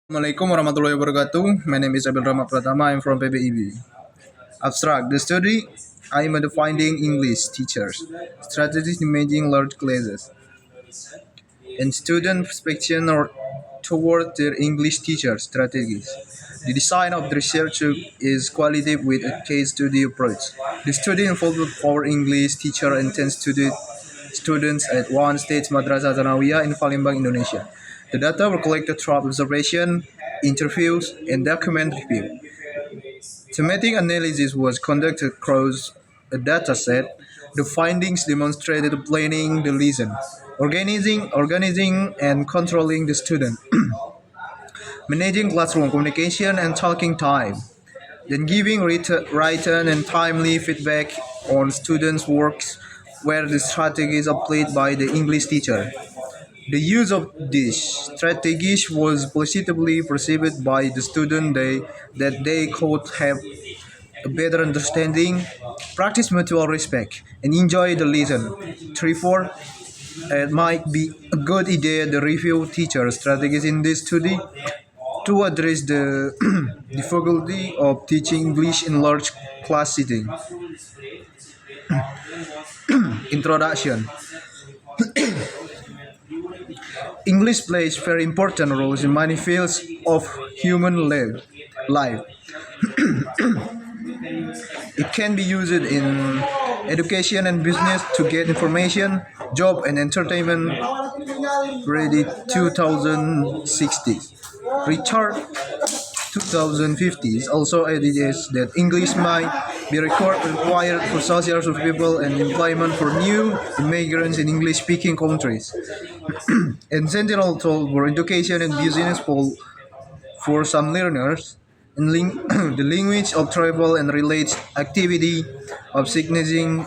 Assalamualaikum warahmatullahi wabarakatuh. My name is Abel Rama Pratama. I'm from PBEB. Abstract. The study I'm finding English teachers. Strategies in managing large classes. And student perspective or toward their English teacher strategies. The design of the research is qualitative with a case study approach. The study involved 4 English teacher and 10 students at one state Madrasah Zanawiyah in Palembang, Indonesia. The data were collected through observation, interviews, and document review. Thematic analysis was conducted across a dataset. The findings demonstrated planning the lesson, organizing and controlling the student, managing classroom communication and talking time, then giving written and timely feedback on students' works where the strategies applied by the English teacher. The use of these strategies was positively perceived by the student that they could have a better understanding, practice mutual respect, and enjoy the lesson. 3-4. It might be a good idea to review teacher strategies in this study to address the difficulty of teaching English in large class setting. Introduction. English plays very important roles in many fields of human life. It can be used in education and business to get information, job and entertainment. Ready 2060. Richard 2050 also adds that English might be required for social survival and employment for new immigrants in English-speaking countries. And Sentinel tool for education and business for some learners, and the language of travel and related activity of signaging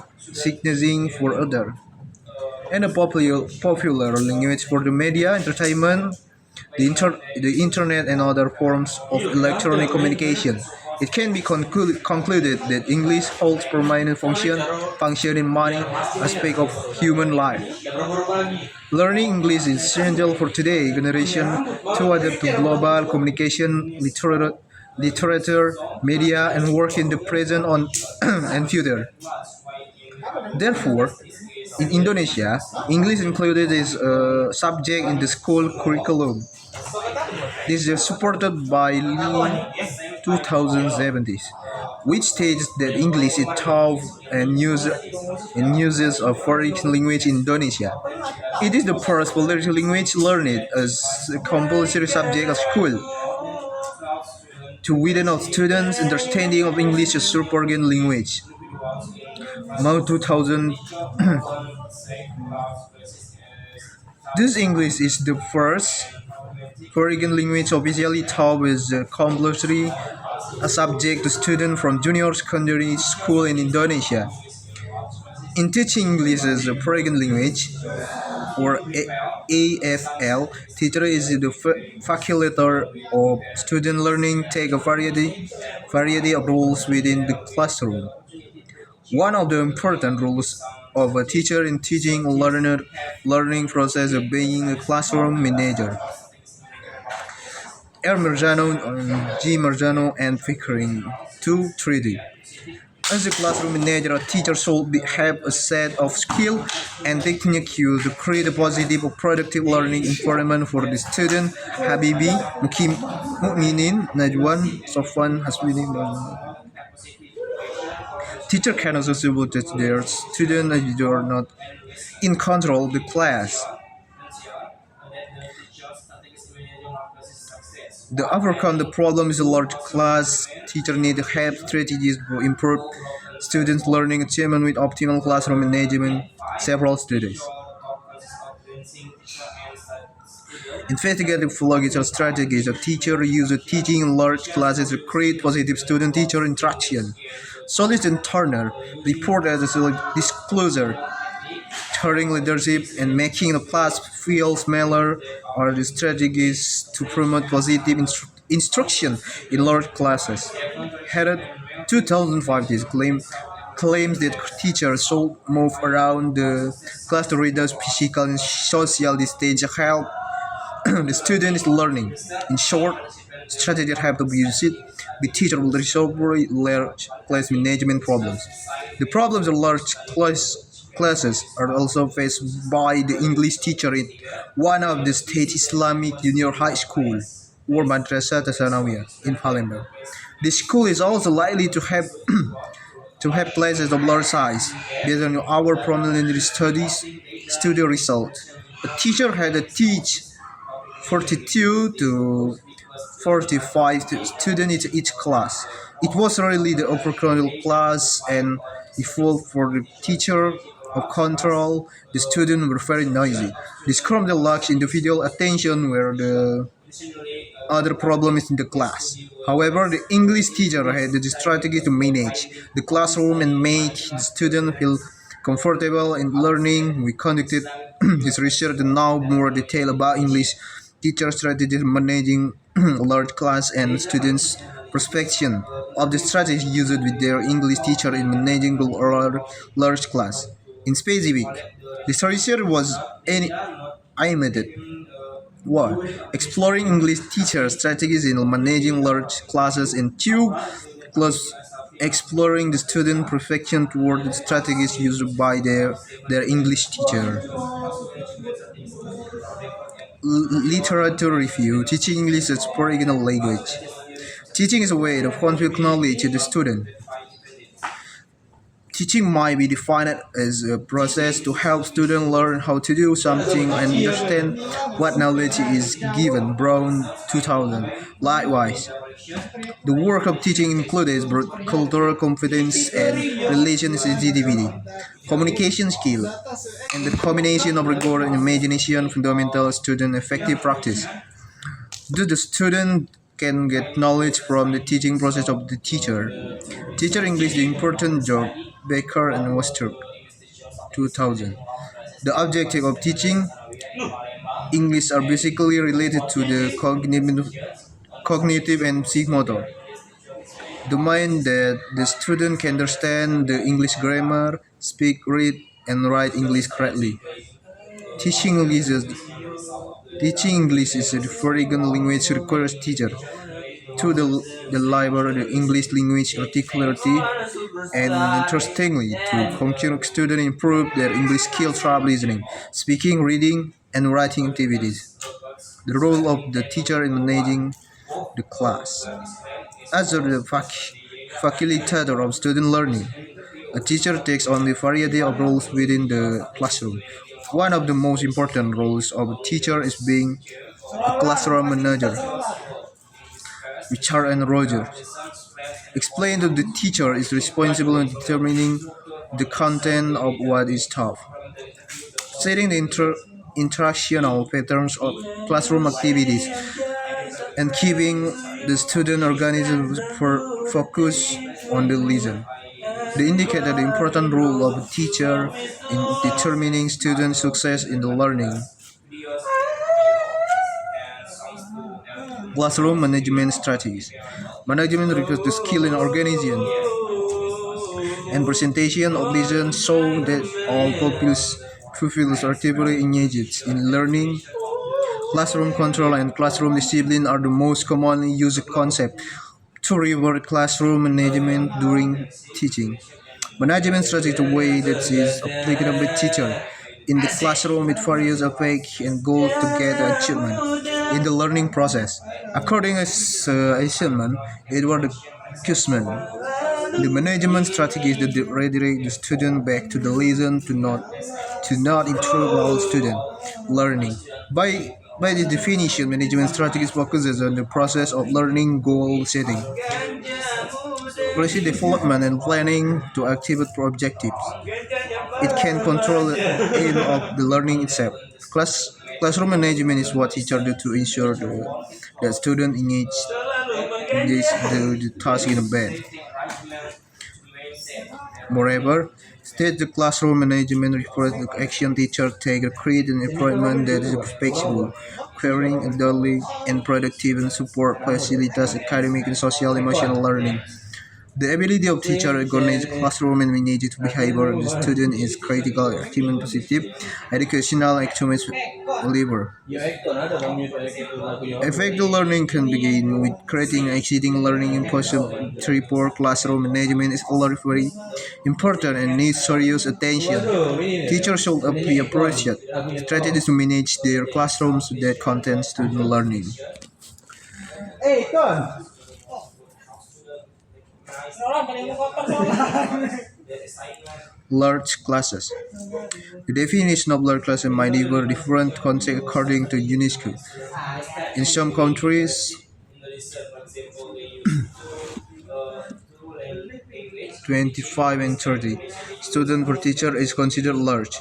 for other, and a popular language for the media, entertainment, the internet and other forms of electronic communication. It can be concluded that English holds prominent function in many aspects of human life. Learning English is essential for today's generation to adapt to global communication, literature, media, and work in the present and future. Therefore, in Indonesia, English included as a subject in the school curriculum. This is supported by Law 2017, which states that English is taught and uses a foreign language in Indonesia. It is the first foreign language learned as a compulsory subject at school. To widen our students' understanding of English as a foreign language. Now 2000. This English is the first foreign language officially taught as a compulsory a subject to students from junior secondary school in Indonesia. In teaching English as a foreign language, or AFL, teacher is the facilitator of student learning, take a variety of roles within the classroom. One of the important roles of a teacher in teaching learning process of being a classroom manager. R. Marzano, G. Marzano, and Pickering, 2-3D. As a classroom manager, a teacher should have a set of skills and techniques to create a positive or productive learning environment for the student. Habibi, Mukminin, Najwan, Sofwan, Hasbini. Teacher can also support their students as they are not in control of the class. To overcome the problem is a large class. Teacher need to have strategies to improve students' learning achievement with optimal classroom management. Several studies. Investigative philological strategies. A teacher uses teaching in large classes to create positive student-teacher interaction. Solis and Turner report as a disclosure. Turning leadership and making the class feel smaller are the strategies to promote positive instruction in large classes. Herod 2005 claims that teachers should move around the class to reduce physical and social distance, help the student is learning. In short, strategies have to be used. The teacher will resolve large class management problems. The problems of large classes are also faced by the English teacher in one of the state Islamic junior high school or Madrasah Sanawiyah in Palembang. The school is also likely to have classes of large size based on our preliminary study results. A teacher had to teach 42 to 45 students in each class. It was really the overcrowded class and default for the teacher of control. The students were very noisy. This crowd lacks individual attention where the other problem is in the class. However, the English teacher had the strategy to manage the classroom and make the student feel comfortable in learning. We conducted this research and now more detail about English teacher strategies managing large class and students' perception of the strategy used with their English teacher in managing the large class. In specific, this research was aimed at 1. Exploring English teacher strategies in managing large classes, and 2. Close exploring the student perfection toward the strategies used by their English teacher. Literature review. Teaching English as original language. Teaching is a way to convey knowledge to the student. Teaching might be defined as a process to help students learn how to do something and understand what knowledge is given. Brown 2000. Likewise, the work of teaching includes broad cultural competence and relational sensitivity, communication skill, and the combination of rigor and imagination fundamental student effective practice. Thus, the student can get knowledge from the teaching process of the teacher. Teacher English the important job. Baker and Wester 2000. The objective of teaching English are basically related to the cognitive and psychomotor domain that the student can understand the English grammar, speak, read, and write English correctly. Teaching English is a foreign language requires teacher to deliver the English language articulately and interestingly to concurrent students improve their English skills through listening, speaking, reading, and writing activities. The role of the teacher in managing the class. As the facilitator of student learning, a teacher takes on the variety of roles within the classroom. One of the most important roles of a teacher is being a classroom manager. Richard and Rogers explain that the teacher is responsible in determining the content of what is taught, setting the interactional patterns of classroom activities, and keeping the student organized for focus on the lesson. They indicate the important role of a teacher in determining student success in the learning. Classroom management strategies. Management refers to skill in organization and presentation of lessons so that all pupils are actively engaged in learning. Classroom control and classroom discipline are the most commonly used concepts to reward classroom management during teaching. Management strategy is a way that is applicable with teacher in the classroom with various effects and goals to get achievement in the learning process. According to achievement, Edward Kussman, the management strategy is to redirect the student back to the lesson to not interrupt student learning. By this definition, management strategies focuses on the process of learning goal setting, policy development, and planning to achieve objectives. It can control the aim of the learning itself. Classroom management is what teachers do to ensure that students engage the task in a bed. Moreover, state the classroom management refers to action teachers take to create an environment that is respectful, caring, orderly, and productive and support facilitates academic and social emotional learning. The ability of teacher to organize classroom and manage the behavior of the student is critical. Human positive educational activities deliver. Effective learning can begin with creating and exceeding learning impossible. Poor classroom management is already very important and needs serious attention. Teachers should be approached strategies to manage their classrooms that content student learning. Large classes. The definition of large classes might differ different context according to UNESCO. In some countries, 25 and 30 students per teacher is considered large,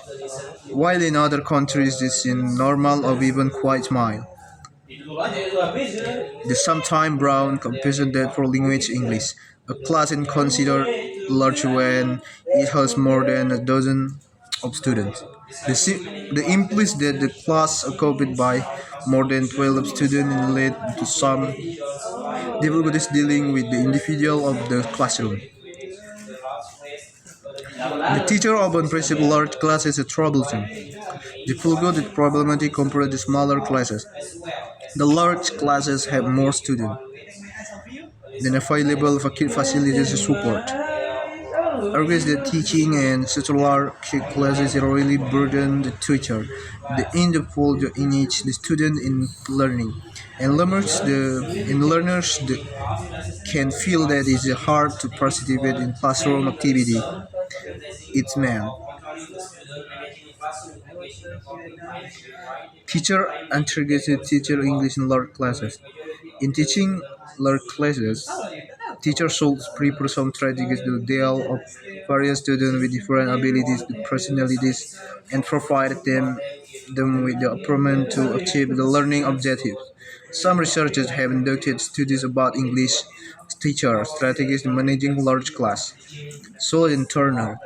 while in other countries this is normal or even quite mild. The sometime Brown comparison that for language English, a class is considered large when it has more than a dozen of students. The implies that the class occupied by more than 12 students led to some difficulties dealing with the individual of the classroom. The teacher often perceives large classes as troublesome. Difficult and problematic compared to smaller classes. The large classes have more students than available facilities to support. Argues that teaching and such large classes really burden the teacher, the individual in each the student in learning, and learners can feel that it is hard to participate in classroom activity. It's man. Teacher integrated teacher English in large classes. In teaching large classes, teachers should prepare some strategies to deal with various students with different abilities and personalities and provide them with the approach to achieve the learning objectives. Some researchers have conducted studies about English teacher strategies in managing large class. Solon Turner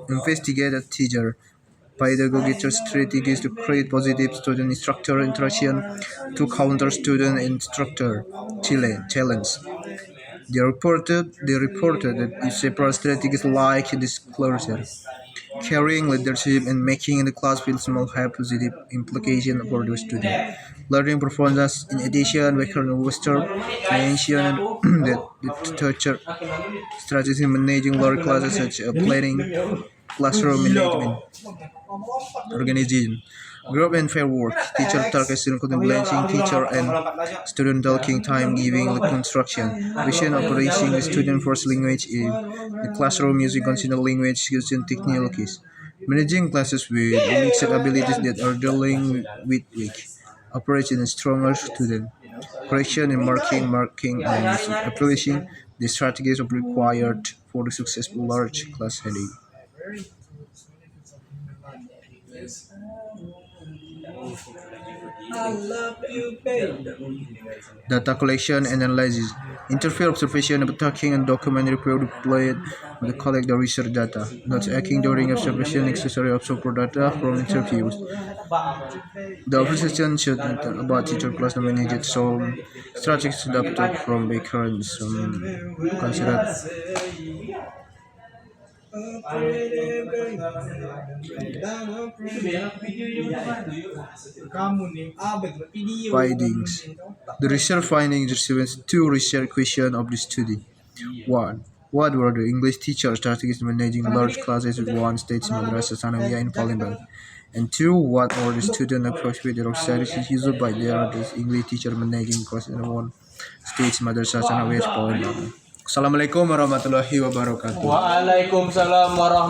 investigated teacher pedagogic strategies to create positive student-instructor interaction to counter student-instructor challenge. They reported that several strategies like disclosure, carrying leadership, and making the class feel small have positive implications for the student. Learning performance. In addition, Baker and Webster mentioned that the teacher strategies in managing lower classes such as planning, classroom management, organization, group and fair work, teacher targets including balancing teacher and student talking time, giving instruction, vision operating the student first language in the classroom using considered language using technologies, managing classes with mixed abilities that are dealing with weak, operation and stronger student, correction and marking and approaching the strategies of required for the successful large class heading. Data collection and analysis. Interview observation of talking and document report deployed to collect the research data. Not acting during observation necessary observe data from interviews. The observation should about teacher class managed some strategies adapted from Baker and some considered findings. The research findings received two research questions of the study. 1. What were the English teacher strategies managing large classes with one state Madrasah Sanawiyah in Palembang? And 2. What were the student approach with the strategies used by their English teacher managing classes in one state Madrasah Sanawiyah in Palembang? Assalamualaikum warahmatullahi wabarakatuh. Waalaikumsalam warahmatullahi